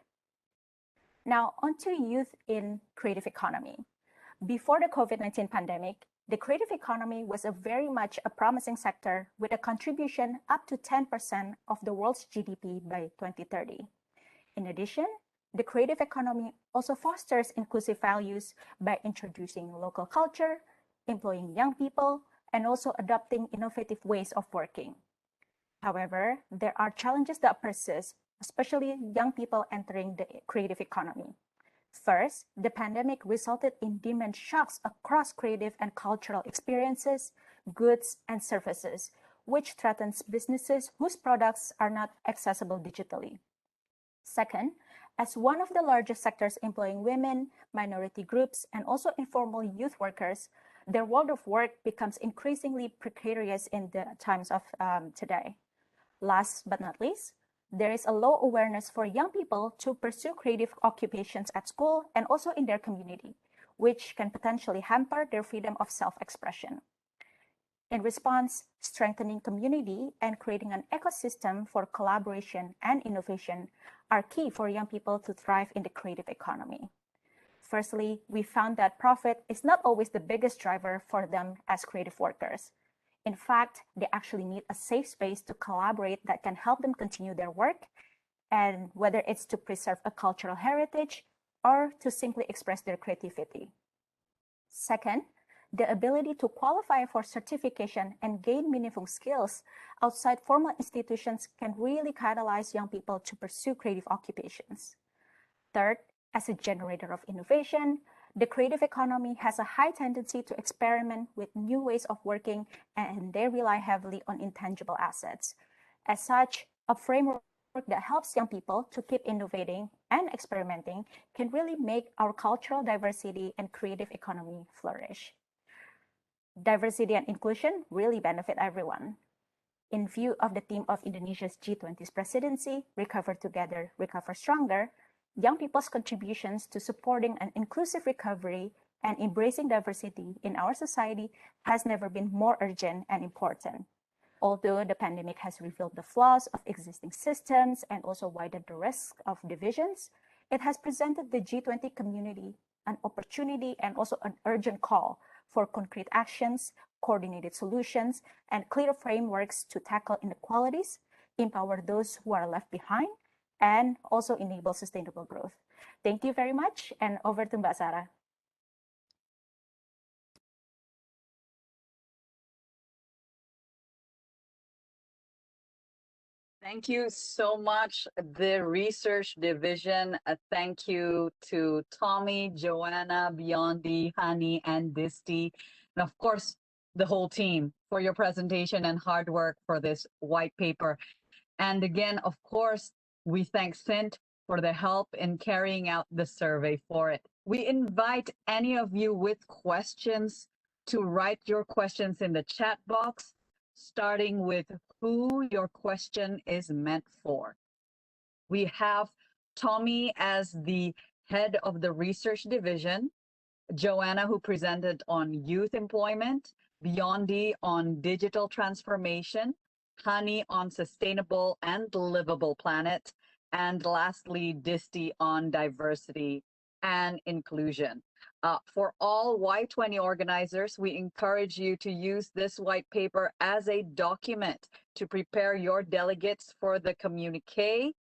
Now, onto youth in creative economy. Before the COVID-19 pandemic, the creative economy was very much a promising sector with a contribution up to 10% of the world's GDP by 2030. In addition, the creative economy also fosters inclusive values by introducing local culture, employing young people, and also adopting innovative ways of working. However, there are challenges that persist, especially young people entering the creative economy. First, the pandemic resulted in demand shocks across creative and cultural experiences, goods, and services, which threatens businesses whose products are not accessible digitally. Second, as one of the largest sectors employing women, minority groups, and also informal youth workers, their world of work becomes increasingly precarious in the times of today. Last but not least, there is a low awareness for young people to pursue creative occupations at school and also in their community, which can potentially hamper their freedom of self-expression. In response, strengthening community and creating an ecosystem for collaboration and innovation are key for young people to thrive in the creative economy. Firstly, we found that profit is not always the biggest driver for them as creative workers. In fact, they actually need a safe space to collaborate that can help them continue their work, and whether it's to preserve a cultural heritage or to simply express their creativity. Second, the ability to qualify for certification and gain meaningful skills outside formal institutions can really catalyze young people to pursue creative occupations. Third, as a generator of innovation, the creative economy has a high tendency to experiment with new ways of working, and they rely heavily on intangible assets. As such, a framework that helps young people to keep innovating and experimenting can really make our cultural diversity and creative economy flourish. Diversity and inclusion really benefit everyone. In view of the theme of Indonesia's G20's presidency, Recover Together, Recover Stronger, young people's contributions to supporting an inclusive recovery and embracing diversity in our society has never been more urgent and important. Although the pandemic has revealed the flaws of existing systems and also widened the risk of divisions, it has presented the G20 community an opportunity and also an urgent call for concrete actions, coordinated solutions, and clear frameworks to tackle inequalities, empower those who are left behind, and also enable sustainable growth. Thank you very much, and over to Mbak Sarah. Thank you so much, the research division. Thank you to Tommy, Joanna, Biondi, Hani, and Disti, and of course, the whole team for your presentation and hard work for this white paper. And again, of course, we thank Sint for the help in carrying out the survey for it. We invite any of you with questions to write your questions in the chat box, starting with who your question is meant for. We have Tommy as the head of the research division, Joanna, who presented on youth employment, Biondi on digital transformation, Hani on sustainable and livable planet, and lastly, Disti on diversity and inclusion. For all Y20 organizers, we encourage you to use this white paper as a document to prepare your delegates for the communique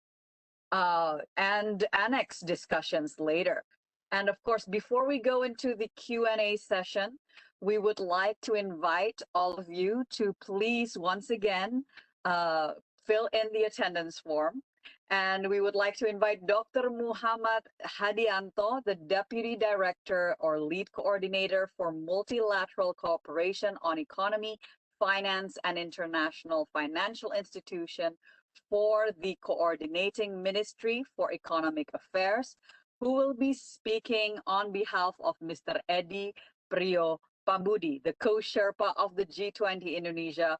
and annex discussions later. And of course, before we go into the Q&A session, we would like to invite all of you to please once again fill in the attendance form. And we would like to invite Dr. Muhammad Hadianto, the Deputy Director or Lead Coordinator for Multilateral Cooperation on Economy, Finance, and International Financial Institution for the Coordinating Ministry for Economic Affairs, who will be speaking on behalf of Mr. Edi Priyo Pambudi, the co-Sherpa of the G20 Indonesia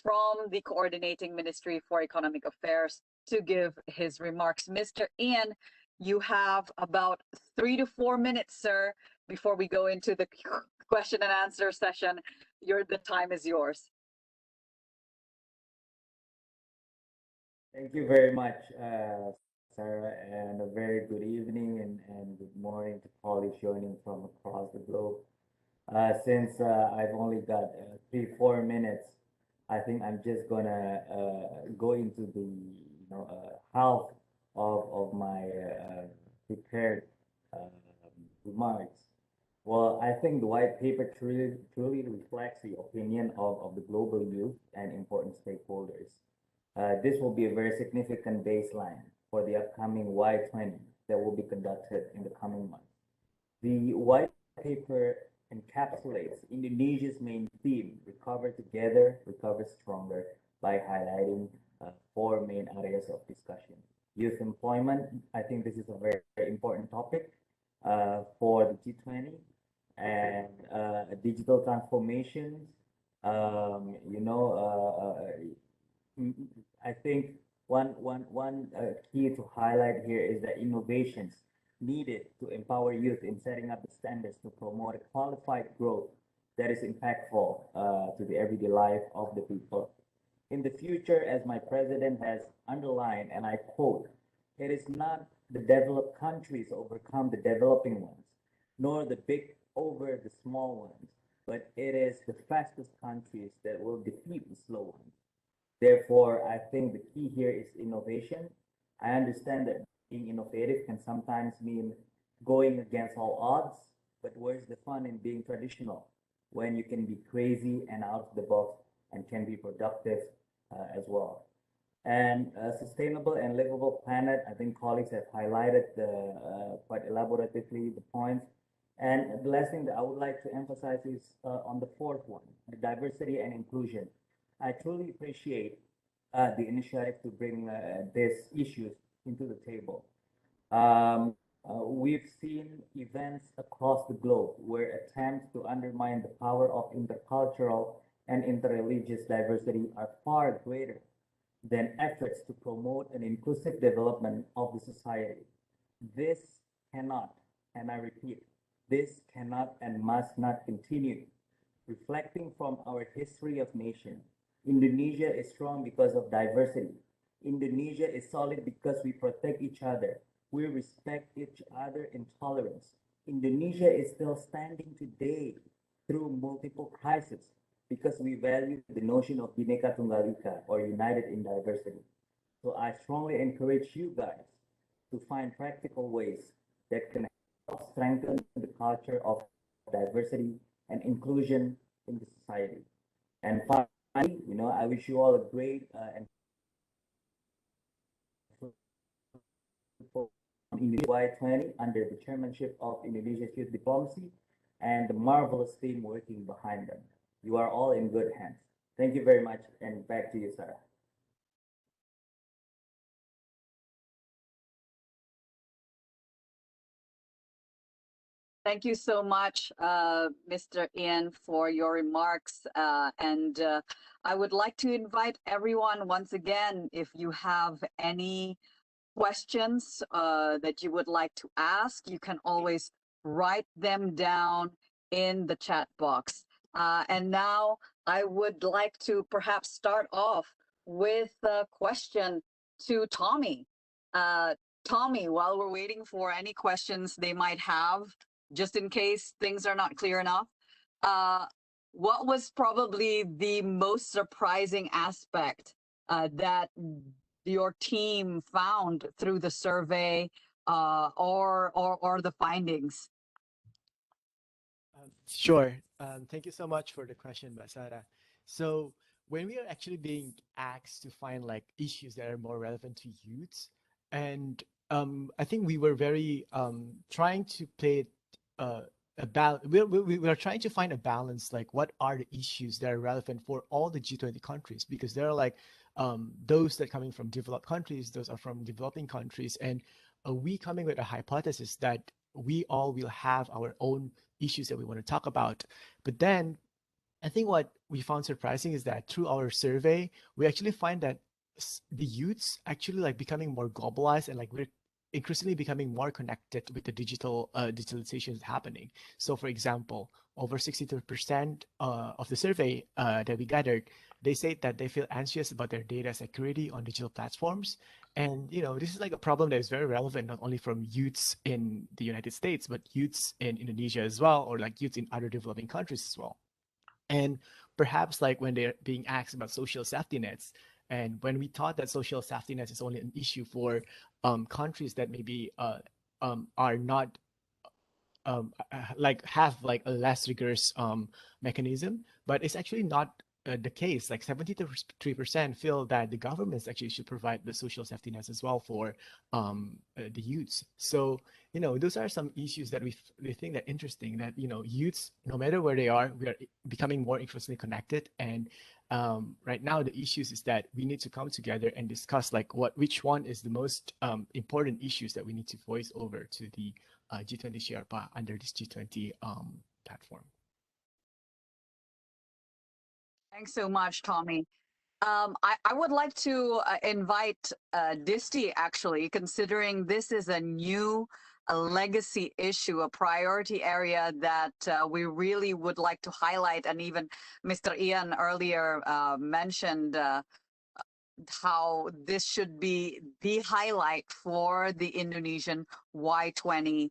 from the Coordinating Ministry for Economic Affairs to give his remarks. Mr. Ian, you have about 3 to 4 minutes, sir, before we go into the question and answer session. The time is yours. Thank you very much, Sarah, and a very good evening and good morning to colleagues joining from across the globe. Since I've only got 3-4 minutes, I think I'm just gonna go into the half of my prepared remarks. Well, I think the white paper truly reflects the opinion of the global youth and important stakeholders. This will be a very significant baseline for the upcoming Y20 that will be conducted in the coming months. The white paper encapsulates Indonesia's main theme, recover together, recover stronger, by highlighting 4 main areas of discussion. Youth employment, I think this is a very, very important topic for the G20, and digital transformations. I think one key to highlight here is the innovations needed to empower youth in setting up the standards to promote a qualified growth that is impactful to the everyday life of the people. In the future, as my president has underlined, and I quote, it is not the developed countries overcome the developing ones, nor the big over the small ones, but it is the fastest countries that will defeat the slow ones. Therefore, I think the key here is innovation. I understand that being innovative can sometimes mean going against all odds, but where's the fun in being traditional when you can be crazy and out of the box and can be productive as well? And sustainable and livable planet, I think colleagues have highlighted quite elaboratively the points. And the last thing that I would like to emphasize is on the fourth one, the diversity and inclusion. I truly appreciate the initiative to bring these issues into the table. We've seen events across the globe where attempts to undermine the power of intercultural and interreligious diversity are far greater than efforts to promote an inclusive development of the society. This cannot, and I repeat, this cannot and must not continue. Reflecting from our history of nation, Indonesia is strong because of diversity. Indonesia is solid because we protect each other. We respect each other in tolerance. Indonesia is still standing today through multiple crises because we value the notion of Bhinneka Tunggal Ika, or united in diversity. So I strongly encourage you guys to find practical ways that can help strengthen the culture of diversity and inclusion in the society. And finally, I wish you all a great and Y20 under the chairmanship of Indonesia's Youth Diplomacy and the marvelous team working behind them. You are all in good hands. Thank you very much, and back to you, Sarah. Thank you so much, Mr. Ian, for your remarks. I would like to invite everyone once again, if you have any questions that you would like to ask, you can always write them down in the chat box. And now I would like to perhaps start off with a question to Tommy. Tommy, while we're waiting for any questions they might have, just in case things are not clear enough, what was probably the most surprising aspect that your team found through the survey or the findings? Sure. Thank you so much for the question, Basara. So when we are actually being asked to find like issues that are more relevant to youths, and I think we were very trying to play a balance. We are trying to find a balance, like what are the issues that are relevant for all the G20 countries, because there are like those that coming from developed countries, those are from developing countries, and we coming with a hypothesis that we all will have our own issues that we want to talk about. But then I think what we found surprising is that through our survey, we actually find that the youths actually like becoming more globalized, and like we're increasingly becoming more connected with the digitalization happening. So for example, over 62% of the survey that we gathered, they say that they feel anxious about their data security on digital platforms. And this is like a problem that is very relevant, not only from youths in the United States, but youths in Indonesia as well, or like youths in other developing countries as well. And perhaps like when they're being asked about social safety nets, and when we thought that social safety nets is only an issue for countries that maybe are not like have like a less rigorous mechanism, but it's actually not the case. Like 73% feel that the governments actually should provide the social safety nets as well for the youths. So those are some issues that we think that interesting, that youths, no matter where they are, we are becoming more increasingly connected. And right now the issues is that we need to come together and discuss like which one is the most important issues that we need to voice over to the G20 Sherpa under this G20 platform. Thanks so much, Tommy. I would like to invite Disti, actually, considering this is a new legacy issue, a priority area that we really would like to highlight. And even Mr. Ian earlier mentioned how this should be the highlight for the Indonesian Y20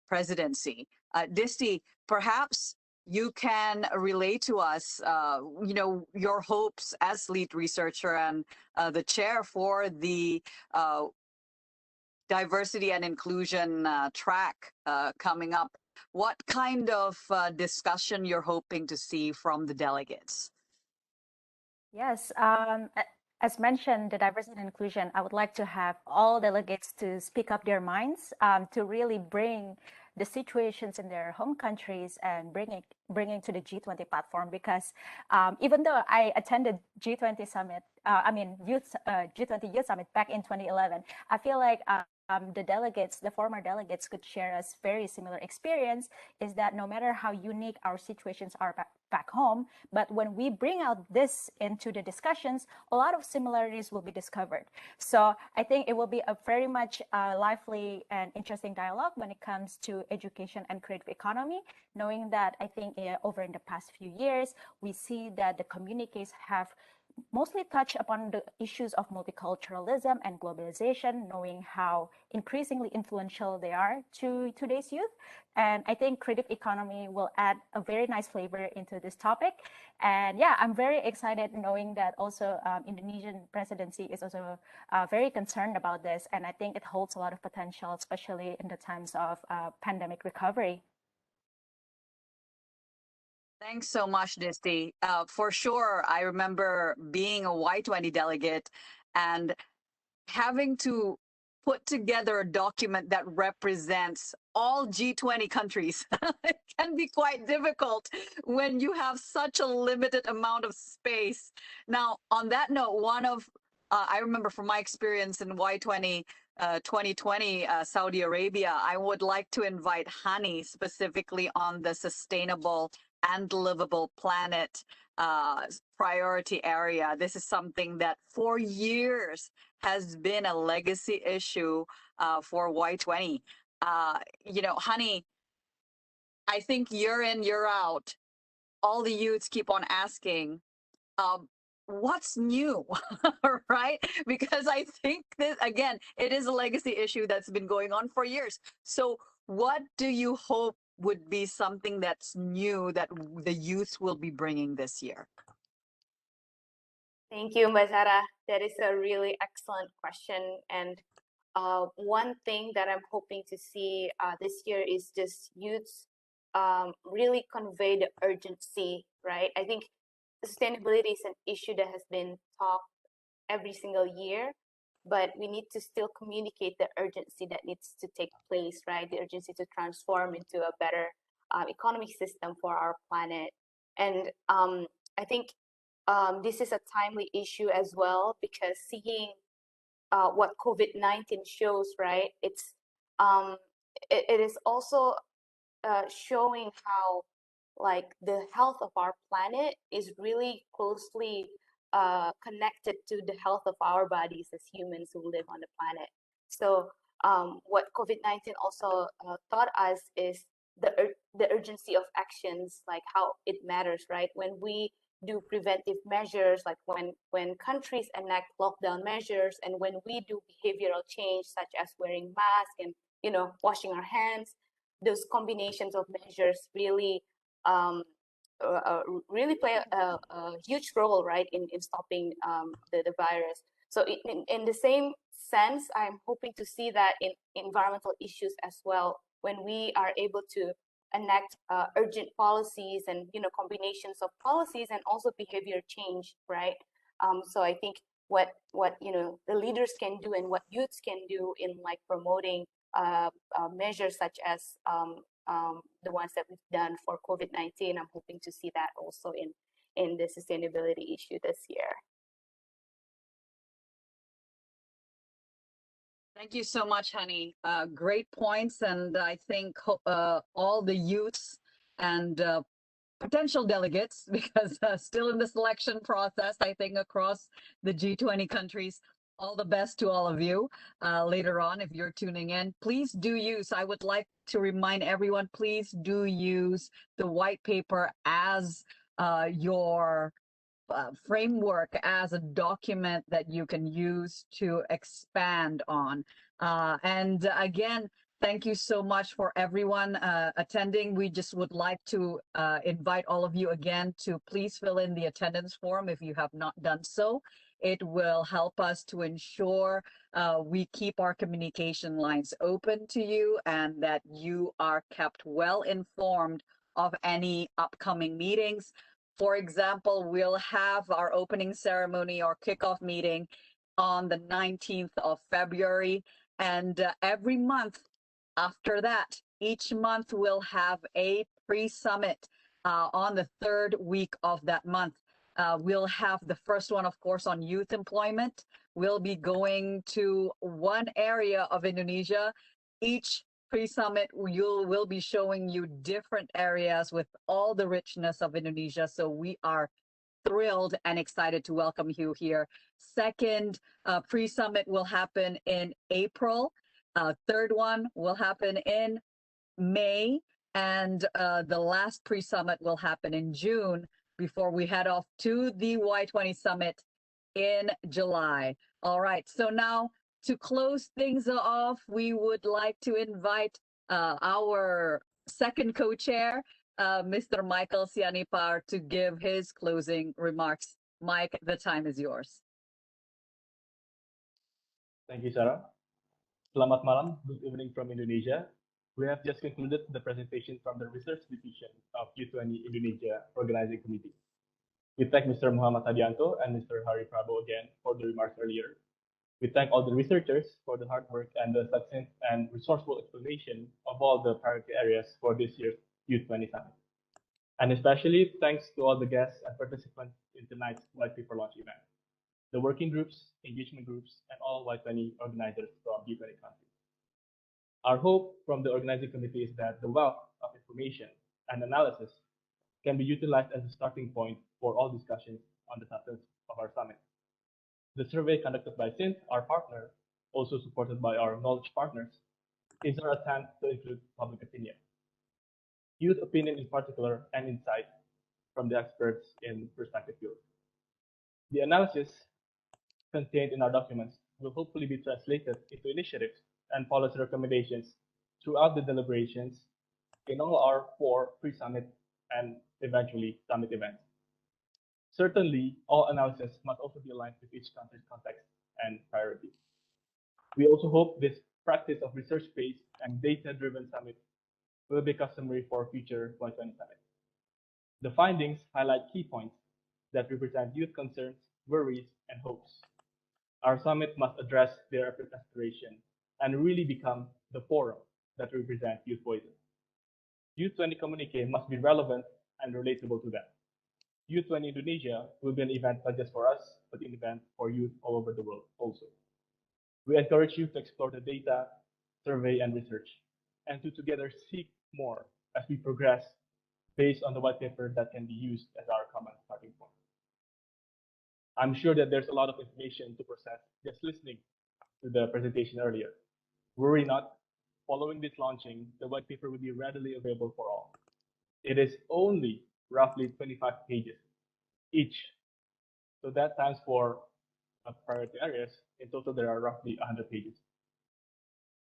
presidency. Disti, perhaps you can relay to us, your hopes as lead researcher and the chair for the diversity and inclusion track coming up. What kind of discussion you're hoping to see from the delegates? Yes, as mentioned, the diversity and inclusion, I would like to have all delegates to speak up their minds, to really bring the situations in their home countries and bringing to the G20 platform. Because even though I attended G20 Summit, G20 Youth Summit back in 2011, I feel like the former delegates could share us very similar experience, is that no matter how unique our situations are back home, but when we bring out this into the discussions, a lot of similarities will be discovered. So I think it will be a very much lively and interesting dialogue when it comes to education and creative economy, knowing that I think over in the past few years, we see that the communiques have mostly touch upon the issues of multiculturalism and globalization, knowing how increasingly influential they are to today's youth. And I think creative economy will add a very nice flavor into this topic. And yeah, I'm very excited knowing that also Indonesian presidency is also very concerned about this. And I think it holds a lot of potential, especially in the times of pandemic recovery. Thanks so much, Disti. For sure, I remember being a Y20 delegate and having to put together a document that represents all G20 countries. It can be quite difficult when you have such a limited amount of space. Now, on that note, I remember from my experience in Y20 2020 Saudi Arabia, I would like to invite Hani specifically on the sustainable and livable planet priority area. This is something that for years has been a legacy issue for Y20. Hani, I think year in, year out, all the youths keep on asking, um, what's new, right? Because I think that, again, it is a legacy issue that's been going on for years. So what do you hope would be something that's new that the youth will be bringing this year? Thank you, Mbak Zara. That is a really excellent question. And one thing that I'm hoping to see this year is just youths really convey the urgency, right? I think sustainability is an issue that has been talked every single year, but we need to still communicate the urgency that needs to take place, right? The urgency to transform into a better economic system for our planet. And I think this is a timely issue as well, because seeing what COVID-19 shows, right? It is also showing how like the health of our planet is really closely connected to the health of our bodies as humans who live on the planet. So what COVID-19 also taught us is the urgency of actions, like how it matters, right? When we do preventive measures, like when countries enact lockdown measures, and when we do behavioral change, such as wearing masks and washing our hands, those combinations of measures really really play a huge role, right, in stopping the virus. So in the same sense, I'm hoping to see that in environmental issues as well, when we are able to enact urgent policies and combinations of policies and also behavior change, right? So I think what the leaders can do and what youths can do in like promoting measures such as the ones that we've done for COVID-19, I'm hoping to see that also in the sustainability issue this year. Thank you so much, Hani. Great points, and I think all the youths and potential delegates, because still in the selection process, I think across the G20 countries, all the best to all of you later on if you're tuning in. Please do use, I would like to remind everyone, please do use the white paper as your framework, as a document that you can use to expand on. And again, thank you so much for everyone attending. We just would like to invite all of you again to please fill in the attendance form if you have not done so. It will help us to ensure we keep our communication lines open to you and that you are kept well informed of any upcoming meetings. For example, we'll have our opening ceremony or kickoff meeting on the 19th of February. And every month after that, each month we'll have a pre-summit on the third week of that month. We'll have the first one, of course, on youth employment. We'll be going to one area of Indonesia. Each pre-summit, we'll be showing you different areas with all the richness of Indonesia. So we are thrilled and excited to welcome you here. Second pre-summit will happen in April. Third one will happen in May. And the last pre-summit will happen in June before we head off to the Y20 Summit in July. All right, so now to close things off, we would like to invite our second co-chair, Mr. Michael Sianipar, to give his closing remarks. Mike, the time is yours. Thank you, Sarah. Selamat malam, good evening from Indonesia. We have just concluded the presentation from the Research Division of Y20 Indonesia Organizing Committee. We thank Mr. Muhammad Hadianto and Mr. Hari Prabowo again for the remarks earlier. We thank all the researchers for the hard work and the succinct and resourceful explanation of all the priority areas for this year's Y20 Summit. And especially thanks to all the guests and participants in tonight's white paper launch event, the working groups, engagement groups, and all Y20 organizers from G20 countries. Our hope from the organizing committee is that the wealth of information and analysis can be utilized as a starting point for all discussions on the substance of our summit. The survey conducted by SINT, our partner, also supported by our knowledge partners, is our attempt to include public opinion, youth opinion in particular, and insight from the experts in respective fields. The analysis contained in our documents will hopefully be translated into initiatives and policy recommendations throughout the deliberations in all our 4 pre-summit and eventually summit events. Certainly, all analysis must also be aligned with each country's context and priorities. We also hope this practice of research-based and data-driven summit will be customary for future Y20 summits. The findings highlight key points that represent youth concerns, worries, and hopes. Our summit must address their aspiration and really become the forum that represents youth voices. Y20 communique must be relevant and relatable to them. Y20 Indonesia will be an event not just for us, but an event for youth all over the world also. We encourage you to explore the data, survey, and research, and to together seek more as we progress based on the white paper that can be used as our common starting point. I'm sure that there's a lot of information to process just listening to the presentation earlier. Worry not, following this launching, the white paper will be readily available for all. It is only roughly 25 pages each. So that times for priority areas, in total there are roughly 100 pages.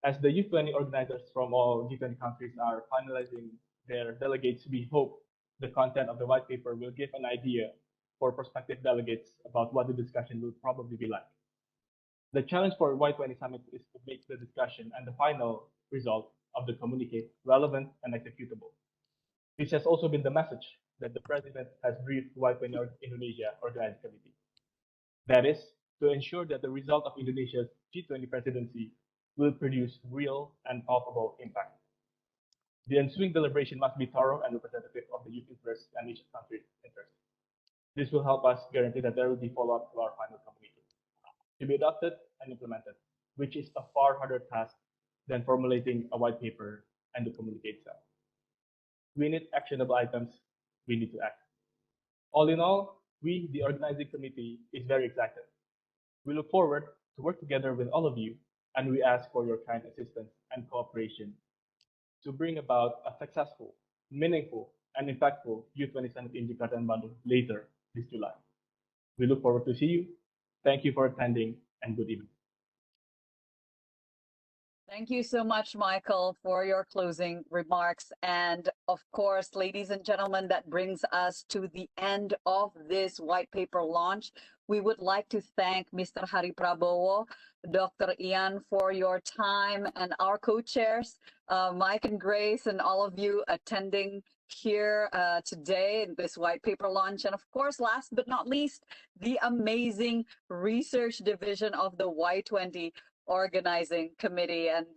As the Y20 organizers from all G20 countries are finalizing their delegates, we hope the content of the white paper will give an idea for prospective delegates about what the discussion will probably be like. The challenge for Y20 Summit is to make the discussion and the final result of the communique relevant and executable. This has also been the message that the President has briefed Y20 Indonesia Organizing Committee. That is, to ensure that the result of Indonesia's G20 presidency will produce real and palpable impact. The ensuing deliberation must be thorough and representative of the youth interests and each country's interests. This will help us guarantee that there will be follow-up to our final communique to be adopted and implemented, which is a far harder task than formulating a white paper and the communique itself. We need actionable items. We need to act. All in all, we, the organizing committee, is very excited. We look forward to work together with all of you, and we ask for your kind assistance and cooperation to bring about a successful, meaningful, and impactful Y20 Summit in Jakarta and Bandung later this July. We look forward to see you. Thank you for attending, and good evening. Thank you so much, Michael, for your closing remarks. And of course, ladies and gentlemen, that brings us to the end of this white paper launch. We would like to thank Mr. Hari Prabowo, Dr. Ian, for your time, and our co-chairs, Mike and Grace, and all of you attending here today in this white paper launch. And of course, last but not least, the amazing research division of the Y20 Organizing Committee. And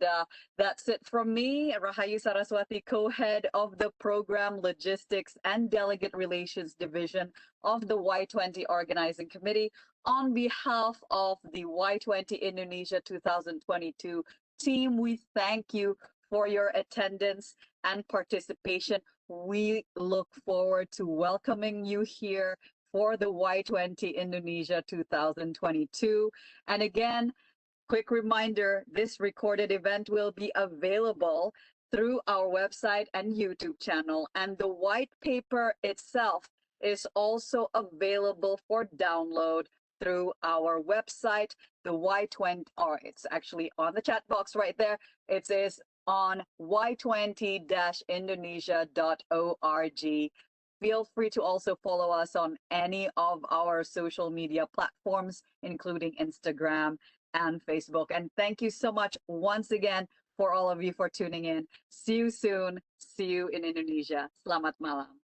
that's it from me, Rahayu Saraswati, co-head of the Program Logistics and Delegate Relations Division of the Y20 Organizing Committee. On behalf of the Y20 Indonesia 2022 team, we thank you for your attendance and participation. We look forward to welcoming you here for the Y20 Indonesia 2022. And again, quick reminder, this recorded event will be available through our website and YouTube channel, and the white paper itself is also available for download through our website, the Y20, or it's actually on the chat box right there. It says on y20-indonesia.org. Feel free to also follow us on any of our social media platforms, including Instagram and Facebook. And thank you so much once again for all of you for tuning in. See you soon. See you in Indonesia. Selamat malam.